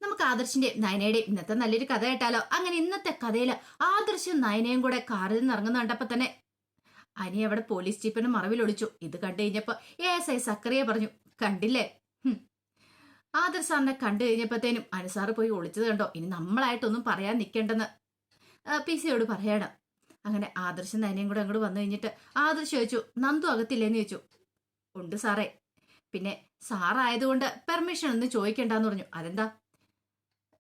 നമുക്ക് ആദർശിന്റെയും നയനയുടെയും ഇന്നത്തെ നല്ലൊരു കഥ കേട്ടാലോ? അങ്ങനെ ഇന്നത്തെ കഥയിൽ ആദർശും നയനയും കൂടെ കാറിൽ നിന്ന് ഇറങ്ങുന്ന കണ്ടപ്പോ തന്നെ അനി അവിടെ പോലീസ് ജീപ്പിന് മറവിൽ ഒളിച്ചു. ഇത് കണ്ടു കഴിഞ്ഞപ്പോ ASI സക്കറിയ പറഞ്ഞു, കണ്ടില്ലേ, ആദർശ് സാറിനെ കണ്ടു കഴിഞ്ഞപ്പോഴത്തേനും അനുസാറ് പോയി ഒളിച്ചത് കണ്ടോ, ഇനി നമ്മളായിട്ടൊന്നും പറയാൻ നിൽക്കേണ്ടെന്ന് PC യോട് പറയാണ്. അങ്ങനെ ആദർശം നയനയും കൂടെ അങ്ങോട്ട് വന്നു കഴിഞ്ഞിട്ട് ആദർശ് ചോദിച്ചു, നന്ദു അകത്തില്ലേന്ന് ചോദിച്ചു. ഉണ്ട് സാറേ. പിന്നെ സാറായതുകൊണ്ട് പെർമിഷൻ ഒന്നും ചോദിക്കണ്ടെന്ന് പറഞ്ഞു. അതെന്താ?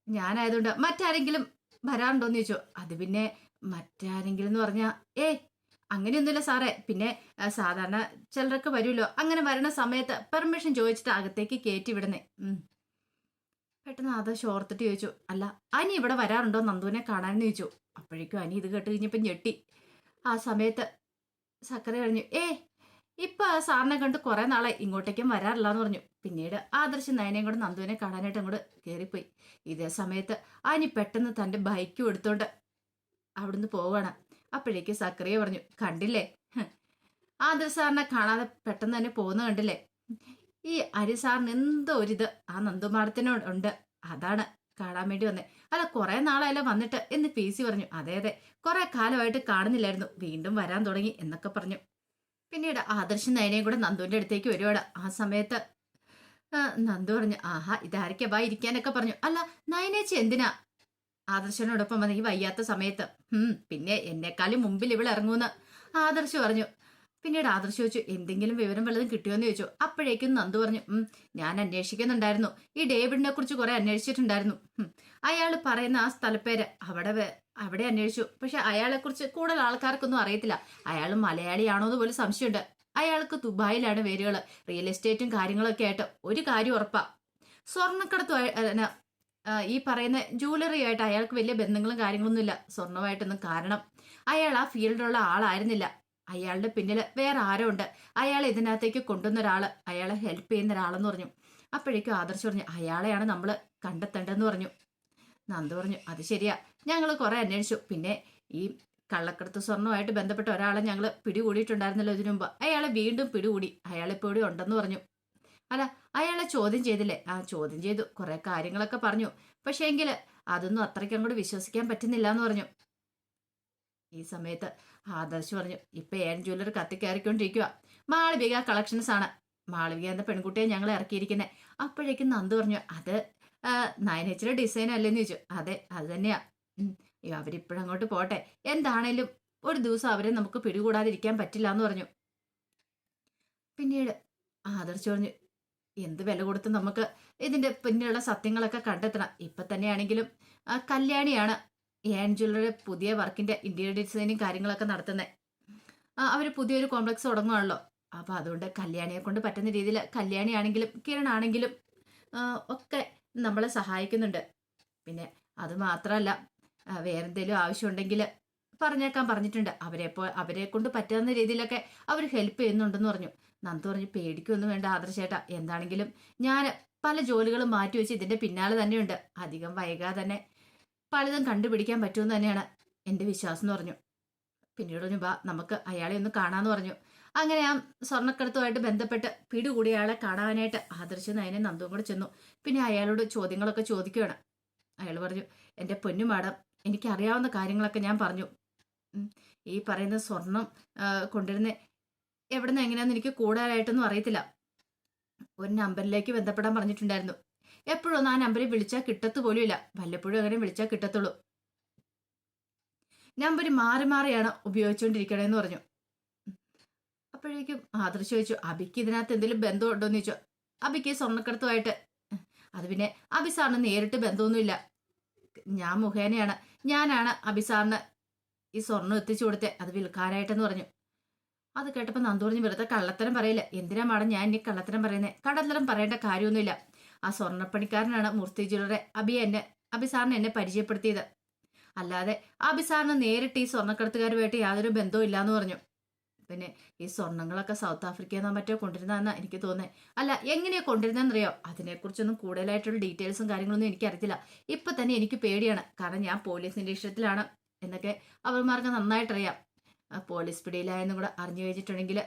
ഞാനായതുകൊണ്ട് മറ്റാരെങ്കിലും വരാറുണ്ടോന്ന് ചോദിച്ചു. അത് പിന്നെ മറ്റാരെങ്കിലും എന്ന് പറഞ്ഞാ അങ്ങനെയൊന്നുമില്ല സാറേ. പിന്നെ സാധാരണ ചിലരൊക്കെ വരുമല്ലോ, അങ്ങനെ വരണ സമയത്ത് പെർമിഷൻ ചോദിച്ചിട്ട് അകത്തേക്ക് കയറ്റി വിടുന്നേ. പെട്ടെന്ന് ആദർശ് ഓർത്തിട്ട് ചോദിച്ചു, അല്ല അനി ഇവിടെ വരാറുണ്ടോ നന്ദുവിനെ കാണാനെന്ന് ചോദിച്ചു. അപ്പോഴേക്കും അനി ഇത് കേട്ട് കഴിഞ്ഞപ്പം ഞെട്ടി. ആ സമയത്ത് സക്കര കഴിഞ്ഞു, ഇപ്പൊ ആ സാറിനെ കണ്ട് കുറെ നാളെ ഇങ്ങോട്ടേക്കും വരാറില്ല എന്ന് പറഞ്ഞു. പിന്നീട് ആദർശ് നയനയും കൂടെ നന്ദുവിനെ കാണാനായിട്ട് അങ്ങോട്ട് കയറിപ്പോയി. ഇതേ സമയത്ത് അനി പെട്ടെന്ന് തന്റെ ബൈക്കും എടുത്തോണ്ട് അവിടുന്ന് പോവുകയാണ്. അപ്പോഴേക്ക് സക്കറിയ പറഞ്ഞു, കണ്ടില്ലേ, ആദർശ് സാറിനെ കാണാതെ പെട്ടെന്ന് തന്നെ പോകുന്ന കണ്ടില്ലേ. ഈ അരി സാറിന് എന്തോ ഒരിത് ആ നന്ദുമാടത്തിനോട് ഉണ്ട്, അതാണ് കാണാൻ വേണ്ടി വന്നേ. അല്ല കുറെ നാളായല്ലോ വന്നിട്ട് എന്ന് PC പറഞ്ഞു. അതെ അതെ, കുറെ കാലമായിട്ട് കാണുന്നില്ലായിരുന്നു, വീണ്ടും വരാൻ തുടങ്ങി എന്നൊക്കെ പറഞ്ഞു. പിന്നീട് ആദർശ് നയനയും കൂടെ നന്ദുവിന്റെ അടുത്തേക്ക് വരുവാണ്. ആ സമയത്ത് നന്ദു പറഞ്ഞു, ആഹാ ഇതായിരിക്കും വാ ഇരിക്കാനൊക്കെ പറഞ്ഞു. അല്ല നയനേച്ചി എന്തിനാ ആദർശനോടൊപ്പം വന്ന് ഈ വയ്യാത്ത സമയത്ത്? പിന്നെ എന്നെക്കാളും മുമ്പിൽ ഇവൾ ഇറങ്ങൂന്ന് ആദർശ് പറഞ്ഞു. പിന്നീട് ആദർശ് ചോദിച്ചു, എന്തെങ്കിലും വിവരം വല്ലതും കിട്ടിയോന്ന് ചോദിച്ചു. അപ്പോഴേക്കും നന്ദു പറഞ്ഞു, ഞാൻ അന്വേഷിക്കുന്നുണ്ടായിരുന്നു, ഈ ഡേവിഡിനെ കുറിച്ച് കുറെ അന്വേഷിച്ചിട്ടുണ്ടായിരുന്നു. അയാൾ പറയുന്ന ആ സ്ഥലപ്പേര് അവിടെ അന്വേഷിച്ചു. പക്ഷെ അയാളെ കുറിച്ച് കൂടുതൽ ആൾക്കാർക്കൊന്നും അറിയത്തില്ല. അയാൾ മലയാളിയാണോന്ന് പോലും സംശയമുണ്ട്. അയാൾക്ക് ദുബായിലാണ് വേരുകൾ, റിയൽ എസ്റ്റേറ്റും കാര്യങ്ങളൊക്കെ ആയിട്ട്. ഒരു കാര്യം ഉറപ്പാ, സ്വർണ്ണക്കടത്ത് ഈ പറയുന്ന ജ്വല്ലറി ആയിട്ട് അയാൾക്ക് വലിയ ബന്ധങ്ങളും കാര്യങ്ങളൊന്നും ഇല്ല സ്വർണമായിട്ടൊന്നും. കാരണം അയാൾ ആ ഫീൽഡിലുള്ള ആളായിരുന്നില്ല. അയാളുടെ പിന്നിൽ വേറെ ആരോ ഉണ്ട്, അയാൾ ഇതിനകത്തേക്ക് കൊണ്ടുവന്ന ഒരാള്, അയാളെ ഹെൽപ്പ് ചെയ്യുന്ന ഒരാളെന്ന് പറഞ്ഞു. അപ്പോഴേക്കും ആദർശ് പറഞ്ഞു, അയാളെയാണ് നമ്മൾ കണ്ടെത്തേണ്ടതെന്ന് പറഞ്ഞു. നന്ദു പറഞ്ഞു, അത് ശരിയാ, ഞങ്ങൾ കുറെ അന്വേഷിച്ചു. പിന്നെ ഈ കള്ളക്കടത്ത് സ്വർണ്ണമായിട്ട് ബന്ധപ്പെട്ട ഒരാളെ ഞങ്ങൾ പിടികൂടിയിട്ടുണ്ടായിരുന്നല്ലോ ഇതിനു മുമ്പ്, അയാളെ വീണ്ടും പിടികൂടി, അയാളിപ്പോ ഇവിടെ ഉണ്ടെന്ന് പറഞ്ഞു. അല്ല അയാളെ ചോദ്യം ചെയ്തില്ലേ? ചോദ്യം ചെയ്തു, കുറെ കാര്യങ്ങളൊക്കെ പറഞ്ഞു. പക്ഷേ എങ്കിൽ അതൊന്നും അത്രയ്ക്ക് അങ്ങോട്ട് വിശ്വസിക്കാൻ പറ്റുന്നില്ല എന്ന് പറഞ്ഞു. ഈ സമയത്ത് ആദർശ് പറഞ്ഞു, ഇപ്പൊ ജ്വല്ലറി കത്തിക്കയറിക്കൊണ്ടിരിക്കുക, മാളവിക കളക്ഷൻസ് ആണ്, മാളവിക എന്ന പെൺകുട്ടിയെ ഞങ്ങൾ ഇറക്കിയിരിക്കുന്നത്. അപ്പോഴേക്കും നന്ദു പറഞ്ഞു, അത് നയനച്ചിയുടെ ഡിസൈൻ അല്ലേന്ന് ചോദിച്ചു. അതെ അത് തന്നെയാ. അവരിപ്പോഴങ്ങോട്ട് പോട്ടെ, എന്താണേലും ഒരു ദിവസം അവരെ നമുക്ക് പിടികൂടാതിരിക്കാൻ പറ്റില്ല എന്ന് പറഞ്ഞു. പിന്നീട് ആദർശ് പറഞ്ഞു, എന്ത് വില കൊടുത്ത് നമുക്ക് ഇതിന്റെ പിന്നിലുള്ള സത്യങ്ങളൊക്കെ കണ്ടെത്തണം. ഇപ്പൊ തന്നെയാണെങ്കിലും കല്യാണിയാണ് ജ്വല്ലറി പുതിയ വർക്കിന്റെ ഇന്റീരിയർ ഡിസൈനിങ് കാര്യങ്ങളൊക്കെ നടത്തുന്നത്. അവർ പുതിയൊരു കോംപ്ലക്സ് തുടങ്ങുകയാണല്ലോ. അപ്പൊ അതുകൊണ്ട് കല്യാണിയെ കൊണ്ട് പറ്റുന്ന രീതിയിൽ കല്യാണിയാണെങ്കിലും കിരൺ ആണെങ്കിലും ഒക്കെ നമ്മളെ സഹായിക്കുന്നുണ്ട്. പിന്നെ അത് മാത്രമല്ല, വേറെന്തെങ്കിലും ആവശ്യമുണ്ടെങ്കിൽ പറഞ്ഞേക്കാൻ പറഞ്ഞിട്ടുണ്ട്. അവരെ കൊണ്ട് പറ്റുന്ന രീതിയിലൊക്കെ അവർ ഹെൽപ്പ് ചെയ്യുന്നുണ്ടെന്ന് പറഞ്ഞു. നന്ദു പറഞ്ഞു, പേടിക്കൊന്നും വേണ്ട ആദർശേട്ടാ, എന്താണെങ്കിലും ഞാൻ പല ജോലികളും മാറ്റിവെച്ച് ഇതിന്റെ പിന്നാലെ തന്നെയുണ്ട്. അധികം വൈകാതെ തന്നെ പലതും കണ്ടുപിടിക്കാൻ പറ്റുമെന്ന് തന്നെയാണ് എൻ്റെ വിശ്വാസം എന്ന് പറഞ്ഞു. പിന്നീട് പറഞ്ഞു, ബാ നമുക്ക് അയാളെ ഒന്ന് കാണാന്ന് പറഞ്ഞു. അങ്ങനെ ആ സ്വർണ്ണക്കടത്തുമായിട്ട് ബന്ധപ്പെട്ട് പിടികൂടിയ ആളെ കാണാനായിട്ട് ആദർശ് നയനെ നന്ദുവും കൂടെ ചെന്നു. പിന്നെ അയാളോട് ചോദ്യങ്ങളൊക്കെ ചോദിക്കുകയാണ്. അയാൾ പറഞ്ഞു, എൻ്റെ പൊന്നു മാഡം, എനിക്കറിയാവുന്ന കാര്യങ്ങളൊക്കെ ഞാൻ പറഞ്ഞു. ഈ പറയുന്ന സ്വർണം കൊണ്ടുവരുന്ന എവിടെ നിന്ന് എങ്ങനെയാന്ന് എനിക്ക് കൂടുതലായിട്ടൊന്നും അറിയത്തില്ല. ഒരു നമ്പറിലേക്ക് ബന്ധപ്പെടാൻ പറഞ്ഞിട്ടുണ്ടായിരുന്നു. എപ്പോഴൊന്നും ആ നമ്പറിൽ വിളിച്ചാൽ കിട്ടത്തു പോലും ഇല്ല, വല്ലപ്പോഴും അങ്ങനെ വിളിച്ചാൽ കിട്ടത്തുള്ളൂ. നമ്പർ മാറി മാറിയാണ് ഉപയോഗിച്ചുകൊണ്ടിരിക്കണേന്ന് പറഞ്ഞു. അപ്പോഴേക്കും ആദർശ് ചോദിച്ചു, അബിക്ക് ഇതിനകത്ത് എന്തെങ്കിലും ബന്ധം ഉണ്ടോന്ന് ചോദിച്ചു. അബിക്ക് സ്വർണ്ണക്കടത്തുമായിട്ട് അത് പിന്നെ അബിസാറിന് നേരിട്ട് ബന്ധമൊന്നുമില്ല, ഞാൻ മുഖേനയാണ്, ഞാനാണ് അബിസാറിന് ഈ സ്വർണ്ണം എത്തിച്ചു കൊടുത്തേ, അത് വിൽക്കാനായിട്ടെന്ന് പറഞ്ഞു. അത് കേട്ടപ്പോൾ നന്ദു പറഞ്ഞു, വെറുതെ കള്ളത്തരം പറയില്ല. എന്തിനാ മാഡം ഞാൻ ഇനി കള്ളത്തരം പറയുന്നത്? കള്ളത്തരം പറയേണ്ട കാര്യമൊന്നുമില്ല. ആ സ്വർണ്ണപ്പണിക്കാരനാണ് മൂർത്തി ജ്വല്ലറി അബിസാറിന് എന്നെ പരിചയപ്പെടുത്തിയത്, അല്ലാതെ അബിസാറിന് നേരിട്ട് ഈ സ്വർണ്ണക്കടത്തുകാരുമായിട്ട് യാതൊരു ബന്ധവും ഇല്ലാന്ന് പറഞ്ഞു. പിന്നെ ഈ സ്വർണ്ണങ്ങളൊക്കെ സൗത്ത് ആഫ്രിക്കയിൽ നിന്നോ മറ്റോ കൊണ്ടിരുന്നതെന്നാ എനിക്ക് തോന്നുന്നത്. അല്ല എങ്ങനെയാ കൊണ്ടിരുന്നതെന്നറിയോ? അതിനെക്കുറിച്ചൊന്നും കൂടുതലായിട്ടുള്ള ഡീറ്റെയിൽസും കാര്യങ്ങളൊന്നും എനിക്കറിയത്തില്ല. ഇപ്പൊ തന്നെ എനിക്ക് പേടിയാണ്, കാരണം ഞാൻ പോലീസ് നിരീക്ഷണത്തിലാണ് എന്നൊക്കെ അവന്മാർക്ക് നന്നായിട്ടറിയാം. പോലീസ് പിടിയിലായെന്നും കൂടെ അറിഞ്ഞു കഴിഞ്ഞിട്ടുണ്ടെങ്കിൽ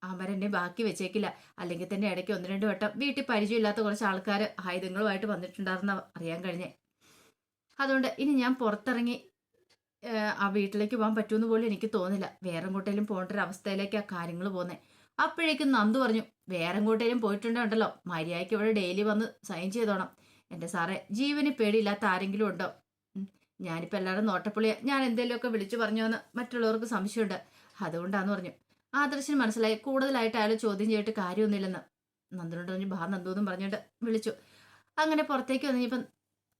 അവരെന്നെ ബാക്കി വെച്ചേക്കില്ല. അല്ലെങ്കിൽ തന്നെ ഇടയ്ക്ക് ഒന്ന് രണ്ട് വട്ടം വീട്ടിൽ പരിചയമില്ലാത്ത കുറച്ച് ആൾക്കാർ ആയുധങ്ങളുമായിട്ട് വന്നിട്ടുണ്ടായിരുന്ന അറിയാൻ കഴിഞ്ഞേ. അതുകൊണ്ട് ഇനി ഞാൻ പുറത്തിറങ്ങി ആ വീട്ടിലേക്ക് പോകാൻ പറ്റുമെന്ന് പോലും എനിക്ക് തോന്നില്ല. വേറെ എങ്ങോട്ടേലും പോകേണ്ട ഒരു അവസ്ഥയിലേക്കാ കാര്യങ്ങൾ പോകുന്നത്. അപ്പോഴേക്കും നന്ദു പറഞ്ഞു, വേറെ എങ്ങോട്ടേലും പോയിട്ടുണ്ടല്ലോ, മര്യാദയ്ക്ക് ഇവിടെ ഡെയിലി വന്ന് സൈൻ ചെയ്തോണം. എൻ്റെ സാറേ, ജീവന് പേടിയില്ലാത്ത ആരെങ്കിലും ഉണ്ടോ? ഞാനിപ്പോൾ എല്ലാവരും നോട്ടപ്പുള്ളിയെ ഞാൻ എന്തെങ്കിലുമൊക്കെ വിളിച്ചു പറഞ്ഞോന്ന് മറ്റുള്ളവർക്ക് സംശയമുണ്ട്. അതുകൊണ്ടാന്ന് പറഞ്ഞു. ആദർശിന് മനസ്സിലായി കൂടുതലായിട്ട് അയാൾ ചോദ്യം ചെയ്തിട്ട് കാര്യമൊന്നുമില്ലെന്ന്. നന്ദനോട് പറഞ്ഞു, ബാ നന്ദു എന്നും പറഞ്ഞിട്ട് വിളിച്ചു. അങ്ങനെ പുറത്തേക്ക് വന്നിപ്പം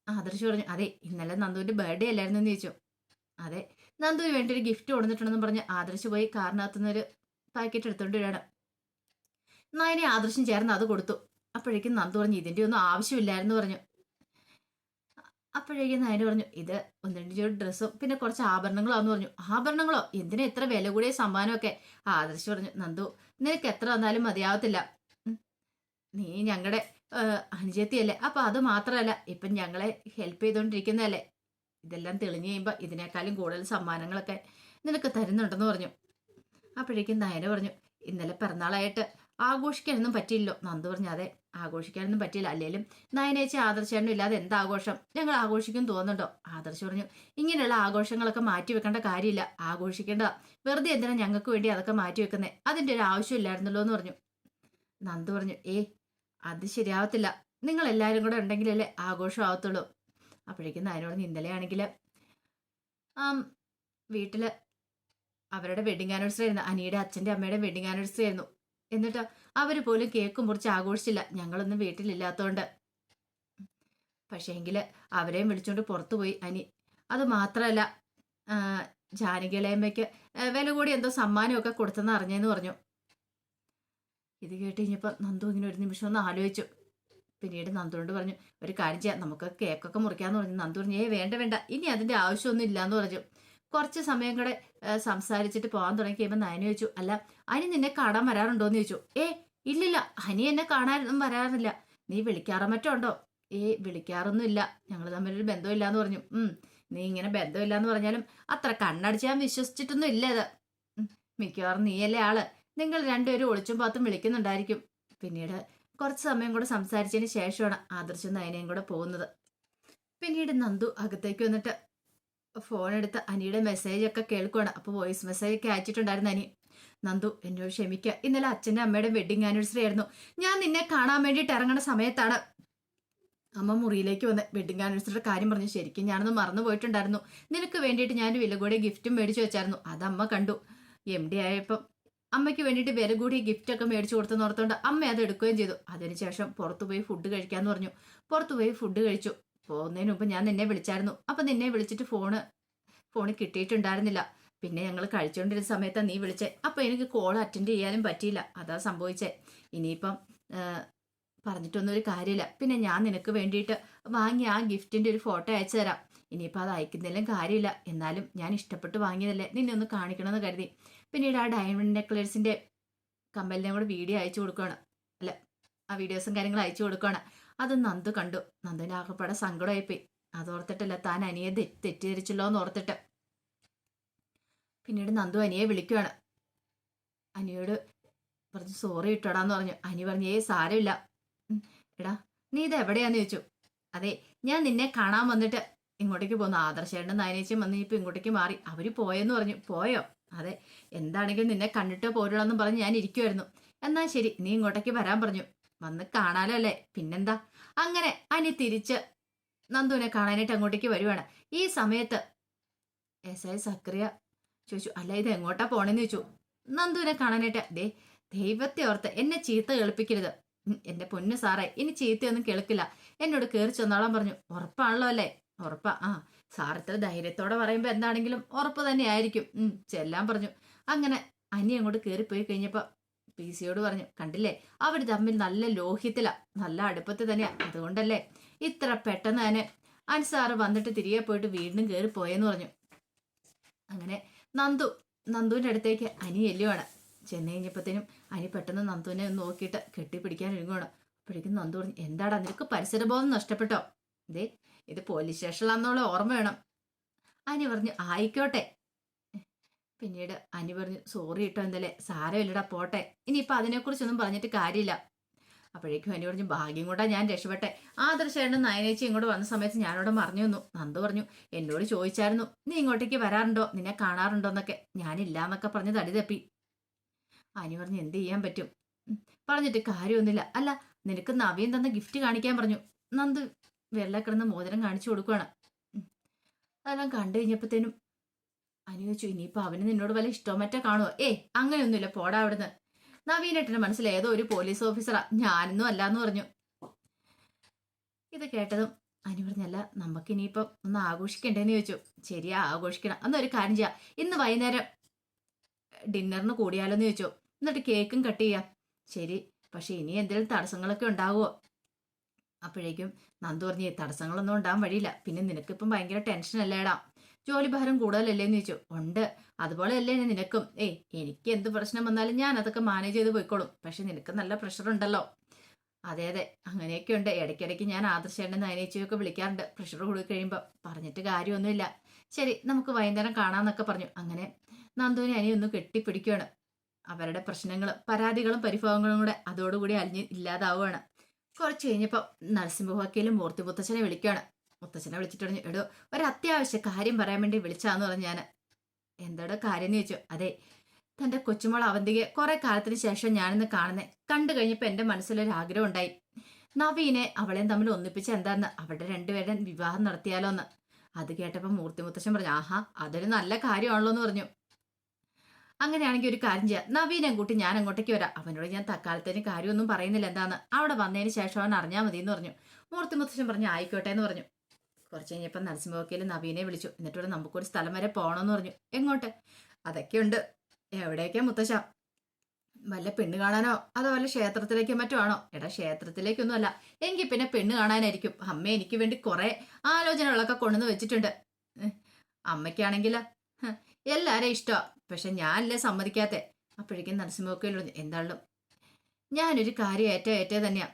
ആദർശ് പറഞ്ഞു, അതെ ഇന്നലെ നന്ദുവിൻ്റെ ബർത്ത്ഡേ അല്ലായിരുന്നു എന്ന് ചോദിച്ചു. അതെ, നന്ദുവിന് വേണ്ടി ഒരു ഗിഫ്റ്റ് കൊടുത്തിട്ടുണ്ടെന്ന് പറഞ്ഞ് ആദർശ് പോയി കാറിനകത്തുനിന്നൊരു പാക്കറ്റ് എടുത്തുകൊണ്ട് വരികയാണ്. നയനെ ആദർശം ചേർന്ന് അത് കൊടുത്തു. അപ്പോഴേക്കും നന്ദു പറഞ്ഞു, ഇതിൻ്റെ ഒന്നും ആവശ്യമില്ലായിരുന്നു പറഞ്ഞു. അപ്പോഴേക്കും നയന് പറഞ്ഞു, ഇത് ഒന്ന് രണ്ട് ജോഡി ഡ്രസ്സും പിന്നെ കുറച്ച് ആഭരണങ്ങളാന്ന് പറഞ്ഞു. ആഭരണങ്ങളോ? എന്തിനാ ഇത്ര വില കൂടിയ സമ്മാനമൊക്കെ? ആദർശ് പറഞ്ഞു, നന്ദു നിനക്ക് എത്ര വന്നാലും മതിയാവത്തില്ല. നീ ഞങ്ങളുടെ അനുജത്തിയല്ലേ, അപ്പൊ അത് മാത്രമല്ല ഇപ്പം ഞങ്ങളെ ഹെൽപ്പ് ചെയ്തുകൊണ്ടിരിക്കുന്നതല്ലേ. ഇതെല്ലാം തെളിഞ്ഞു കഴിയുമ്പോൾ ഇതിനേക്കാളും കൂടുതൽ സമ്മാനങ്ങളൊക്കെ നിനക്ക് തരുന്നുണ്ടെന്ന് പറഞ്ഞു. അപ്പോഴേക്കും നയന പറഞ്ഞു, ഇന്നലെ പിറന്നാളായിട്ട് ആഘോഷിക്കാനൊന്നും പറ്റിയില്ലോ. നന്ദു പറഞ്ഞു, അതെ ആഘോഷിക്കാനൊന്നും പറ്റിയില്ല. അല്ലെങ്കിലും നയനേച്ചി ആദർശേട്ടനും ഇല്ലാതെ എന്താഘോഷം, ഞങ്ങൾ ആഘോഷിക്കും തോന്നുന്നുണ്ടോ? ആദർശ് പറഞ്ഞു, ഇങ്ങനെയുള്ള ആഘോഷങ്ങളൊക്കെ മാറ്റി വെക്കേണ്ട കാര്യമില്ല, ആഘോഷിക്കേണ്ട. വെറുതെ എന്തിനാ ഞങ്ങൾക്ക് വേണ്ടി അതൊക്കെ മാറ്റി വെക്കുന്നേ? അതിൻ്റെ ഒരു ആവശ്യമില്ലായിരുന്നല്ലോ എന്ന് പറഞ്ഞു. നന്ദു പറഞ്ഞു, അത് ശരിയാവത്തില്ല, നിങ്ങൾ എല്ലാവരും കൂടെ ഉണ്ടെങ്കിലല്ലേ ആഘോഷം ആവത്തുള്ളൂ. അപ്പോഴേക്കും നയനോട് ഇന്നലെ ആണെങ്കിൽ വീട്ടില് അവരുടെ വെഡിങ് ആനിവേഴ്സറി ആയിരുന്നു, അനിയുടെ അച്ഛൻ്റെ അമ്മയുടെ വെഡിങ് ആനിവേഴ്സറി ആയിരുന്നു. എന്നിട്ട് അവർ പോലും കേക്കും മുറിച്ച് ആഘോഷിച്ചില്ല, ഞങ്ങളൊന്നും വീട്ടിലില്ലാത്തതുകൊണ്ട്. പക്ഷേ എങ്കിൽ അവരെയും വിളിച്ചുകൊണ്ട് പുറത്തു പോയി അനി. അത് മാത്രമല്ല ജാനകിളയമ്മയ്ക്ക് വില കൂടി എന്തോ സമ്മാനമൊക്കെ കൊടുത്തെന്ന് അറിഞ്ഞെന്ന് പറഞ്ഞു. ഇത് കേട്ട് കഴിഞ്ഞപ്പോൾ നന്ദു ഇങ്ങനെ ഒരു നിമിഷം ഒന്ന് ആലോചിച്ചു. പിന്നീട് നന്ദുവിനോട് പറഞ്ഞു, ഒരു കാര്യം ചെയ്യാം, നമുക്ക് കേക്കൊക്കെ മുറിക്കാന്ന് പറഞ്ഞു. നന്ദു പറഞ്ഞു, വേണ്ട വേണ്ട, ഇനി അതിൻ്റെ ആവശ്യമൊന്നും ഇല്ലാന്ന് പറഞ്ഞു. കുറച്ച് സമയം കൂടെ സംസാരിച്ചിട്ട് പോകാൻ തുടങ്ങി കഴിയുമ്പോൾ നയന ചോദിച്ചു, അല്ല അനി നിന്നെ കാണാൻ വരാറുണ്ടോന്ന് ചോദിച്ചു. ഇല്ലില്ല, അനി എന്നെ കാണാനൊന്നും വരാറില്ല. നീ വിളിക്കാറോ മറ്റോ ഉണ്ടോ? വിളിക്കാറൊന്നും ഇല്ല, ഞങ്ങൾ തമ്മിലൊരു ബന്ധമില്ലാന്ന് പറഞ്ഞു. നീ ഇങ്ങനെ ബന്ധമില്ലാന്ന് പറഞ്ഞാലും അത്ര കണ്ണടിച്ച് ഞാൻ വിശ്വസിച്ചിട്ടൊന്നും ഇല്ല ഇത്. മിക്കവാറും നീയല്ലേ ആള്. നിങ്ങൾ രണ്ടുപേരും ഒളിച്ചും പാത്തും വിളിക്കുന്നുണ്ടായിരിക്കും. പിന്നീട് കുറച്ച് സമയം കൂടെ സംസാരിച്ചതിന് ശേഷമാണ് ആദർശം നയനയും കൂടെ പോകുന്നത്. പിന്നീട് നന്ദു അകത്തേക്ക് വന്നിട്ട് ഫോൺ എടുത്ത് അനിയുടെ മെസ്സേജൊക്കെ കേൾക്കുവാണ്. അപ്പോൾ വോയിസ് മെസ്സേജ് ഒക്കെ അയച്ചിട്ടുണ്ടായിരുന്നു അനി. നന്ദു എന്നോട് ക്ഷമിക്കുക, ഇന്നലെ അച്ഛൻ്റെ അമ്മയുടെ വെഡിങ് ആനിവേഴ്സറി ആയിരുന്നു. ഞാൻ നിന്നെ കാണാൻ വേണ്ടിയിട്ട് ഇറങ്ങുന്ന സമയത്താണ് അമ്മ മുറിയിലേക്ക് വന്ന് വെഡിങ് ആനിവേഴ്സറിയുടെ കാര്യം പറഞ്ഞു. ശരിക്കും ഞാനൊന്ന് മറന്നു പോയിട്ടുണ്ടായിരുന്നു. നിനക്ക് വേണ്ടിയിട്ട് ഞാൻ വില കൂടിയ ഗിഫ്റ്റും മേടിച്ചു വെച്ചായിരുന്നു. അത് അമ്മ കണ്ടു. MD ആയപ്പം അമ്മയ്ക്ക് വേണ്ടിയിട്ട് വില കൂടിയ ഗിഫ്റ്റൊക്കെ മേടിച്ചു കൊടുത്തെന്ന് ഓർത്തുകൊണ്ട് അമ്മ അത് എടുക്കുകയും ചെയ്തു. അതിനുശേഷം പുറത്തുപോയി ഫുഡ് കഴിക്കാമെന്ന് പറഞ്ഞു. പുറത്തുപോയി ഫുഡ് കഴിച്ചു. പോകുന്നതിന് മുമ്പ് ഞാൻ നിന്നെ വിളിച്ചായിരുന്നു. അപ്പം നിന്നെ വിളിച്ചിട്ട് ഫോണ് കിട്ടിയിട്ടുണ്ടായിരുന്നില്ല. പിന്നെ ഞങ്ങൾ കഴിച്ചുകൊണ്ടിരുന്ന സമയത്താണ് നീ വിളിച്ചേ. അപ്പം എനിക്ക് കോൾ അറ്റൻഡ് ചെയ്യാനും പറ്റിയില്ല. അതാ സംഭവിച്ചേ. ഇനിയിപ്പം പറഞ്ഞിട്ടൊന്നും ഒരു കാര്യമില്ല. പിന്നെ ഞാൻ നിനക്ക് വേണ്ടിയിട്ട് വാങ്ങിയ ആ ഗിഫ്റ്റിൻ്റെ ഒരു ഫോട്ടോ അയച്ചു തരാം. ഇനിയിപ്പോൾ അത് അയക്കുന്നതിലും കാര്യമില്ല. എന്നാലും ഞാൻ ഇഷ്ടപ്പെട്ട് വാങ്ങിയതല്ലേ, നിന്നെ ഒന്ന് കാണിക്കണമെന്ന് കരുതി. പിന്നീട് ആ ഡയമണ്ട് നെക്ലേസിൻ്റെ കമ്മലിനെ കൂടെ വീഡിയോ അയച്ചു കൊടുക്കുകയാണ്. അല്ല, ആ വീഡിയോസും കാര്യങ്ങളും അയച്ചു കൊടുക്കുകയാണ്. അത് നന്ദു കണ്ടു. നന്ദുവിൻ്റെ ആകെപ്പാടെ സങ്കടമായിപ്പോയി. അതോർത്തിട്ടല്ല, താൻ അനിയെ തെറ്റിദ്ധരിച്ചല്ലോ എന്ന് ഓർത്തിട്ട്. പിന്നീട് നന്ദു അനിയെ വിളിക്കുകയാണ്. അനിയോട് പറഞ്ഞു, സോറി ഇട്ടോടാന്ന് പറഞ്ഞു. അനി പറഞ്ഞു, സാരമില്ല. എടാ നീ ഇത് എവിടെയാന്ന് ചോദിച്ചു. അതെ, ഞാൻ നിന്നെ കാണാൻ വന്നിട്ട് ഇങ്ങോട്ടേക്ക് പോന്നു. ആദർശേട്ടനും നയനേച്ചിയും വന്ന് ഇപ്പം ഇങ്ങോട്ടേക്ക് മാറി. അവർ പോയെന്ന് പറഞ്ഞു. പോയോ? അതെ, എന്താണെങ്കിലും നിന്നെ കണ്ടിട്ട് പോരുള്ളെന്നും പറഞ്ഞ് ഞാൻ ഇരിക്കുമായിരുന്നു. എന്നാൽ ശരി, നീ ഇങ്ങോട്ടേക്ക് വരാൻ പറഞ്ഞു. വന്ന് കാണാലോ അല്ലേ, പിന്നെന്താ. അങ്ങനെ അനി തിരിച്ച് നന്ദുവിനെ കാണാനായിട്ട് അങ്ങോട്ടേക്ക് വരുവാണ്. ഈ സമയത്ത് SI സക്രിയ ചോദിച്ചു, അല്ല ഇത് എങ്ങോട്ടാ പോണെന്ന് ചോദിച്ചു. നന്ദുവിനെ കാണാനായിട്ട്. ദൈവത്തെ ഓർത്ത് എന്നെ ചീത്ത കേൾപ്പിക്കരുത്. എൻ്റെ പൊന്നു സാറേ, ഇനി ചീത്തയൊന്നും കേൾക്കില്ല. എന്നോട് കയറി ചെന്നോളാൻ പറഞ്ഞു. ഉറപ്പാണല്ലോ അല്ലേ? ഉറപ്പാ. സാർ ഇത്ര ധൈര്യത്തോടെ പറയുമ്പോൾ എന്താണെങ്കിലും ഉറപ്പ് തന്നെ ആയിരിക്കും. ചെല്ലാൻ പറഞ്ഞു. അങ്ങനെ അനി അങ്ങോട്ട് കയറിപ്പോയി കഴിഞ്ഞപ്പോൾ PC-യോട് പറഞ്ഞു, കണ്ടില്ലേ അവർ തമ്മിൽ നല്ല ലോഹ്യത്തിലാ, നല്ല അടുപ്പത്ത് തന്നെയാ. അതുകൊണ്ടല്ലേ ഇത്ര പെട്ടെന്ന് തന്നെ അൻസാറ് വന്നിട്ട് തിരികെ പോയിട്ട് വീണ്ടും കയറിപ്പോയെന്ന് പറഞ്ഞു. അങ്ങനെ നന്ദുവിൻ്റെ അടുത്തേക്ക് അനി ചെല്ലുവാണ്. ചെന്ന് കഴിഞ്ഞപ്പോഴത്തേനും അനി പെട്ടെന്ന് നന്ദുവിനെ ഒന്ന് നോക്കിയിട്ട് കെട്ടിപ്പിടിക്കാൻ ഒരുങ്ങുവാണ്. അപ്പോഴേക്കും നന്ദു പറഞ്ഞു, എന്താടാ നിനക്ക് പരിസരബോധം നഷ്ടപ്പെട്ടോ? ഇത് പോലീസ് സ്റ്റേഷനിലാന്നുള്ള ഓർമ്മ വേണം. അനി പറഞ്ഞു, ആയിക്കോട്ടെ. പിന്നീട് അനി പറഞ്ഞു, സോറി കേട്ടോ എന്തല്ലേ, സാരമില്ലടാ പോട്ടെ, ഇനിയിപ്പോൾ അതിനെക്കുറിച്ചൊന്നും പറഞ്ഞിട്ട് കാര്യമില്ല. അപ്പോഴേക്കും അനി പറഞ്ഞു, ഭാഗ്യം കൊണ്ടാ ഞാൻ രക്ഷപ്പെട്ടെ. ആദർശേട്ടനും നയനേച്ചി ഇങ്ങോട്ട് വന്ന സമയത്ത് ഞാനവിടെ മറിഞ്ഞു വന്നു. നന്ദു പറഞ്ഞു, എന്നോട് ചോദിച്ചായിരുന്നു നീ ഇങ്ങോട്ടേക്ക് വരാറുണ്ടോ, നിന്നെ കാണാറുണ്ടോ എന്നൊക്കെ. ഞാനില്ല എന്നൊക്കെ പറഞ്ഞ് തടി തപ്പി. അനി പറഞ്ഞു, എന്ത് ചെയ്യാൻ പറ്റും, പറഞ്ഞിട്ട് കാര്യമൊന്നുമില്ല. അല്ല, നിനക്ക് നവീൻ തന്ന ഗിഫ്റ്റ് കാണിക്കാൻ പറഞ്ഞു. നന്ദു വെള്ളക്കിടന്ന് മോതിരം കാണിച്ചു കൊടുക്കുകയാണ്. അതെല്ലാം കണ്ടു കഴിഞ്ഞപ്പോഴത്തേനും അനി ചോദിച്ചു, ഇനിയിപ്പോൾ അവന് നിന്നോട് വല്ല ഇഷ്ടമോ മറ്റോ കാണുമോ? അങ്ങനെയൊന്നുമില്ല, പോടാ അവിടുന്ന്. നവീനേട്ടന് മനസ്സിൽ ഏതോ ഒരു പോലീസ് ഓഫീസറാ, ഞാനൊന്നും അല്ലാന്ന് പറഞ്ഞു. ഇത് കേട്ടതും അനി പറഞ്ഞല്ല, നമുക്ക് ഇനിയിപ്പം ഒന്ന് ആഘോഷിക്കണ്ടേന്ന് ചോദിച്ചു. ശരിയാ, ആഘോഷിക്കണം. എന്നൊരു കാര്യം ചെയ്യാം, ഇന്ന് വൈകുന്നേരം ഡിന്നറിന് കൂടിയാലോന്ന് ചോദിച്ചു. എന്നിട്ട് കേക്കും കട്ട് ചെയ്യാം. ശരി, പക്ഷെ ഇനി എന്തെങ്കിലും തടസ്സങ്ങളൊക്കെ ഉണ്ടാവുമോ? അപ്പോഴേക്കും നന്ദു പറഞ്ഞേ, തടസ്സങ്ങളൊന്നും ഉണ്ടാകാൻ വഴിയില്ല. പിന്നെ നിനക്കിപ്പം ഭയങ്കര ടെൻഷനല്ലേടാ, ജോലി ഭാരം കൂടുതലല്ലേന്ന് ചോദിച്ചു. ഉണ്ട്, അതുപോലെ അല്ലേ നിനക്കും. എനിക്ക് എന്ത് പ്രശ്നം വന്നാലും ഞാൻ അതൊക്കെ മാനേജ് ചെയ്ത് പോയിക്കോളും. പക്ഷെ നിനക്ക് നല്ല പ്രഷർ ഉണ്ടല്ലോ. അതെ അതെ, അങ്ങനെയൊക്കെ ഉണ്ട്. ഇടയ്ക്കിടയ്ക്ക് ഞാൻ ആദർശേട്ടൻ നയനേച്ചിയൊക്കെ വിളിക്കാറുണ്ട് പ്രഷർ കൂടി കഴിയുമ്പോൾ. പറഞ്ഞിട്ട് കാര്യമൊന്നുമില്ല. ശരി, നമുക്ക് വൈകുന്നേരം കാണാമെന്നൊക്കെ പറഞ്ഞു. അങ്ങനെ നന്ദുവിനെ അനിയൊന്ന് കെട്ടിപ്പിടിക്കുകയാണ്. അവരുടെ പ്രശ്നങ്ങളും പരാതികളും പരിഭവങ്ങളും കൂടെ അതോടുകൂടി അലിഞ്ഞ് ഇല്ലാതാവുകയാണ്. കുറച്ച് കഴിഞ്ഞപ്പോൾ നരസിംഹ വക്കീലും മൂർത്തി മുത്തച്ഛനെ വിളിക്കുകയാണ്. മുത്തച്ഛനെ വിളിച്ചിട്ട് പറഞ്ഞു, എടോ ഒരു അത്യാവശ്യ കാര്യം പറയാൻ വേണ്ടി വിളിച്ചാന്ന് പറഞ്ഞു ഞാൻ. എന്താടോ കാര്യം എന്ന് ചോദിച്ചു. അതെ, തൻ്റെ കൊച്ചുമോൾ അവന്തികയെ കുറെ കാലത്തിന് ശേഷം ഞാനിന്ന് കാണുന്നേ. കണ്ടു കഴിഞ്ഞപ്പോൾ എൻ്റെ മനസ്സിലൊരു ആഗ്രഹം ഉണ്ടായി, നവീനെ അവളെയും തമ്മിൽ ഒന്നിപ്പിച്ച് എന്താന്ന് അവരുടെ രണ്ടുപേരും വിവാഹം നടത്തിയാലോ എന്ന്. അത് കേട്ടപ്പോൾ മൂർത്തി മുത്തശ്ശൻ പറഞ്ഞു, ആഹാ, അതൊരു നല്ല കാര്യമാണല്ലോ എന്ന് പറഞ്ഞു. അങ്ങനെയാണെങ്കിൽ ഒരു കാര്യം ചെയ്യാം, നവീനെ കൂട്ടി ഞാൻ അങ്ങോട്ടേക്ക് വരാം. അവനോട് ഞാൻ തക്കാലത്തേന് കാര്യമൊന്നും പറയുന്നില്ല, എന്താന്ന് അവിടെ വന്നതിന് ശേഷം അവൻ അറിഞ്ഞാൽ മതി എന്ന് പറഞ്ഞു. മൂർത്തി മുത്തശ്ശൻ പറഞ്ഞു, ആയിക്കോട്ടെ എന്ന് പറഞ്ഞു. കുറച്ച് കഴിഞ്ഞപ്പോൾ നരസിംഹ വക്കീൽ നവീനെ വിളിച്ചു. എന്നിട്ടോട് നമുക്കൊരു സ്ഥലം വരെ പോകണമെന്ന് പറഞ്ഞു. എങ്ങോട്ട്? അതൊക്കെയുണ്ട്. എവിടേക്കാ മുത്തശ്ശ? വല്ല പെണ്ണ് കാണാനോ അതോ വല്ല ക്ഷേത്രത്തിലേക്കോ മറ്റോ ആണോ? എടാ, ക്ഷേത്രത്തിലേക്കൊന്നും അല്ല, എങ്കിൽ പിന്നെ പെണ്ണ് കാണാനായിരിക്കും. അമ്മ എനിക്ക് വേണ്ടി കുറെ ആലോചനകളൊക്കെ കൊണ്ടുവന്ന് വെച്ചിട്ടുണ്ട്. അമ്മയ്ക്കാണെങ്കിൽ എല്ലാരെയും ഇഷ്ടമാ, പക്ഷെ ഞാനല്ലേ സമ്മതിക്കാത്തെ. അപ്പോഴേക്കും നരസിംഹവക്കീൽ എന്തായാലും ഞാനൊരു കാര്യം ഏറ്റേ തന്നെയാ,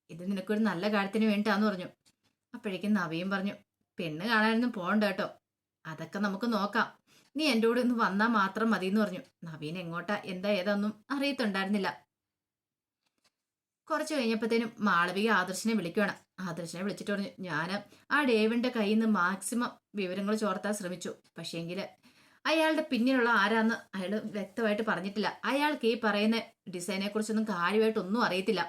ഇത് നിനക്കൊരു നല്ല കാര്യത്തിന് വേണ്ടിട്ടാന്ന് പറഞ്ഞു. അപ്പോഴേക്കും നവീൻ പറഞ്ഞു, പെണ്ണ് കാണാനൊന്നും പോകണ്ട കേട്ടോ, അതൊക്കെ നമുക്ക് നോക്കാം. നീ എൻ്റെ കൂടെ ഒന്ന് വന്നാൽ മാത്രം മതി എന്ന് പറഞ്ഞു. നവീൻ എങ്ങോട്ടാ എന്താ ഏതൊന്നും അറിയത്തുണ്ടായിരുന്നില്ല. കുറച്ച് കഴിഞ്ഞപ്പോഴത്തേനും മാളവിക ആദർശിനെ വിളിക്കുകയാണ്. ആദർശിനെ വിളിച്ചിട്ട് പറഞ്ഞു, ഞാൻ ആ ഡേവിൻ്റെ കയ്യിൽ നിന്ന് മാക്സിമം വിവരങ്ങൾ ചോർത്താൻ ശ്രമിച്ചു. പക്ഷേങ്കിൽ അയാളുടെ പിന്നിലുള്ള ആരാന്ന് അയാൾ വ്യക്തമായിട്ട് പറഞ്ഞിട്ടില്ല. അയാൾക്ക് ഈ പറയുന്ന ഡിസൈനെ കുറിച്ചൊന്നും കാര്യമായിട്ടൊന്നും അറിയത്തില്ല.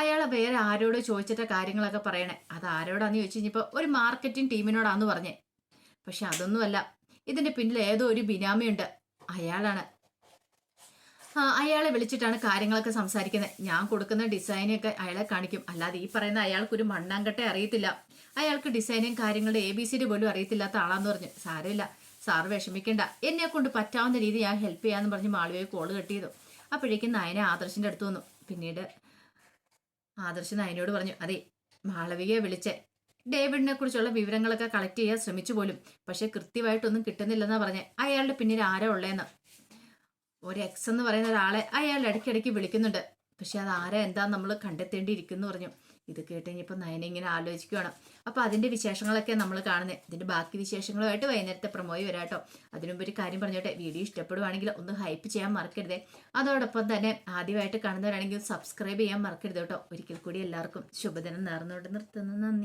അയാളെ വേറെ ആരോട് ചോദിച്ചിട്ട കാര്യങ്ങളൊക്കെ പറയണേ. അത് ആരോടാന്ന് ചോദിച്ചു കഴിഞ്ഞപ്പോൾ ഒരു മാർക്കറ്റിംഗ് ടീമിനോടാന്ന് പറഞ്ഞേ. പക്ഷെ അതൊന്നുമല്ല, ഇതിന്റെ പിന്നിൽ ഏതോ ഒരു ബിനാമിയുണ്ട്, അയാളാണ്. അയാളെ വിളിച്ചിട്ടാണ് കാര്യങ്ങളൊക്കെ സംസാരിക്കുന്നത്. ഞാൻ കൊടുക്കുന്ന ഡിസൈനൊക്കെ അയാളെ കാണിക്കും. അല്ലാതെ ഈ പറയുന്ന അയാൾക്കൊരു മണ്ണാങ്കട്ടെ അറിയത്തില്ല. അയാൾക്ക് ഡിസൈനും കാര്യങ്ങളുടെ ABCD പോലും അറിയത്തില്ലാത്ത ആളാന്ന് പറഞ്ഞു. സാരമില്ല, സാറ് വിഷമിക്കണ്ട, എന്നെ കൊണ്ട് പറ്റാവുന്ന രീതി ഞാൻ ഹെൽപ്പ് ചെയ്യാന്ന് പറഞ്ഞ് മാളവിയെ കോള് കട്ട് ചെയ്തു. അപ്പോഴേക്കും നയന ആദർശിന്റെ അടുത്ത് വന്നു. പിന്നീട് ആദർശ് നയനോട് പറഞ്ഞു, അതെ, മാളവികയെ വിളിച്ചേ ഡേവിഡിനെ കുറിച്ചുള്ള വിവരങ്ങളൊക്കെ കളക്ട് ചെയ്യാൻ ശ്രമിച്ചു പോലും, പക്ഷെ കൃത്യമായിട്ടൊന്നും കിട്ടുന്നില്ലെന്നാ പറഞ്ഞേ. അയാളുടെ പിന്നിൽ ആരാ ഉള്ളേന്ന്. ഒരു എക്സ് എന്ന് പറയുന്ന ഒരാളെ അയാൾ ഇടയ്ക്കിടയ്ക്ക് വിളിക്കുന്നുണ്ട്. പക്ഷെ അത് ആരാ എന്താന്ന് നമ്മൾ കണ്ടെത്തേണ്ടിയിരിക്കുന്നു പറഞ്ഞു. ഇത് കേട്ട് കഴിഞ്ഞപ്പോൾ നയന ഇങ്ങനെ ആലോചിക്കുകയാണ്. അപ്പോൾ അതിന്റെ വിശേഷങ്ങളൊക്കെ നമ്മൾ കാണുന്നത്. ഇതിന്റെ ബാക്കി വിശേഷങ്ങളുമായിട്ട് വൈകുന്നേരത്തെ പ്രൊമോയി വരാട്ടോ. അതിനുമുമ്പ് ഒരു കാര്യം പറഞ്ഞോട്ടെ, വീഡിയോ ഇഷ്ടപ്പെടുവാണെങ്കിൽ ഒന്ന് ഹൈപ്പ് ചെയ്യാൻ മറക്കരുതേ. അതോടൊപ്പം തന്നെ ആദ്യമായിട്ട് കാണുന്നവരാണെങ്കിൽ സബ്സ്ക്രൈബ് ചെയ്യാൻ മറക്കരുത് കേട്ടോ. ഒരിക്കൽ കൂടി എല്ലാവർക്കും ശുഭദിനം നേർന്നുകൊണ്ട് നിർത്തുന്നു. നന്ദി.